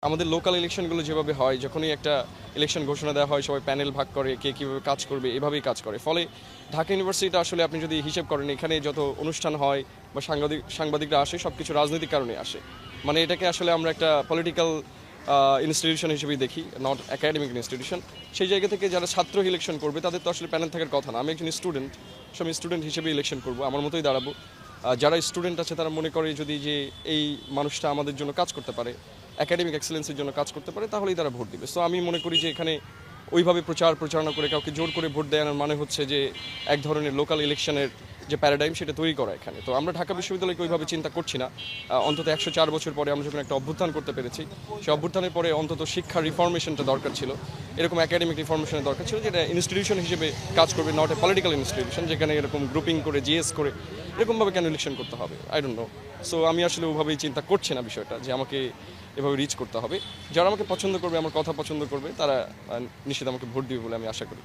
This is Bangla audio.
আমাদের লোকাল ইলেকশনগুলো যেভাবে হয়, যখনই একটা ইলেকশন ঘোষণা দেওয়া হয় সবাই প্যানেল ভাগ করে কে কীভাবে কাজ করবে এভাবেই কাজ করে। ফলে ঢাকা ইউনিভার্সিটিটা আসলে আপনি যদি হিসেব করেন, এখানে যত অনুষ্ঠান হয় বা সাংবাদিকরা আসে সব কিছু রাজনৈতিক কারণে আসে। মানে এটাকে আসলে আমরা একটা পলিটিক্যাল ইনস্টিটিউশন হিসেবেই দেখি, নট একাডেমিক ইনস্টিটিউশন। সেই জায়গা থেকে যারা ছাত্র ইলেকশন করবে তাদের তো আসলে প্যানেল থাকার কথা না। আমি একজন স্টুডেন্ট, সো আমি স্টুডেন্ট হিসেবে ইলেকশন করবো, আমার মতোই দাঁড়াবো। যারা স্টুডেন্ট আছে তারা মনে করে যদি যে এই মানুষটা আমাদের জন্য কাজ করতে পারে, একাডেমিক এক্সেলেন্সের জন্য কাজ করতে পারে, তাহলেই তারা ভোট দিবে। সো আমি মনে করি যে এখানে ওইভাবে প্রচারণা করে কাউকে জোর করে ভোট দেওয়ার মানে হচ্ছে যে এক ধরনের লোকাল ইলেকশনের যে প্যারাডাইম সেটা তৈরি করা এখানে। তো আমরা ঢাকা বিশ্ববিদ্যালয়কে ওইভাবে চিন্তা করছি না। অন্তত 104 বছর পরে আমরা যখন একটা অভ্যুত্থান করতে পেরেছি, সেই অভ্যুত্থানের পরে অন্তত শিক্ষা রিফরমেশনটা দরকার ছিল, এরকম একাডেমিক রিফরমেশনের দরকার ছিল, যেটা ইনস্টিটিউশন হিসেবে কাজ করবে, নট এ পলিটিক্যাল ইনস্টিটিউশন, যেখানে এরকম গ্রুপিং করে জিএস করে এরকমভাবে কেন ইলেকশন করতে হবে, আই ডোন্ট নো। সো আমি আসলে ওভাবেই চিন্তা করছি না বিষয়টা যে আমাকে এভাবে রিচ করতে হবে। যারা আমাকে পছন্দ করবে, আমার কথা পছন্দ করবে, তারা নিশ্চিত আমাকে ভোট দিবে বলে আমি আশা করি।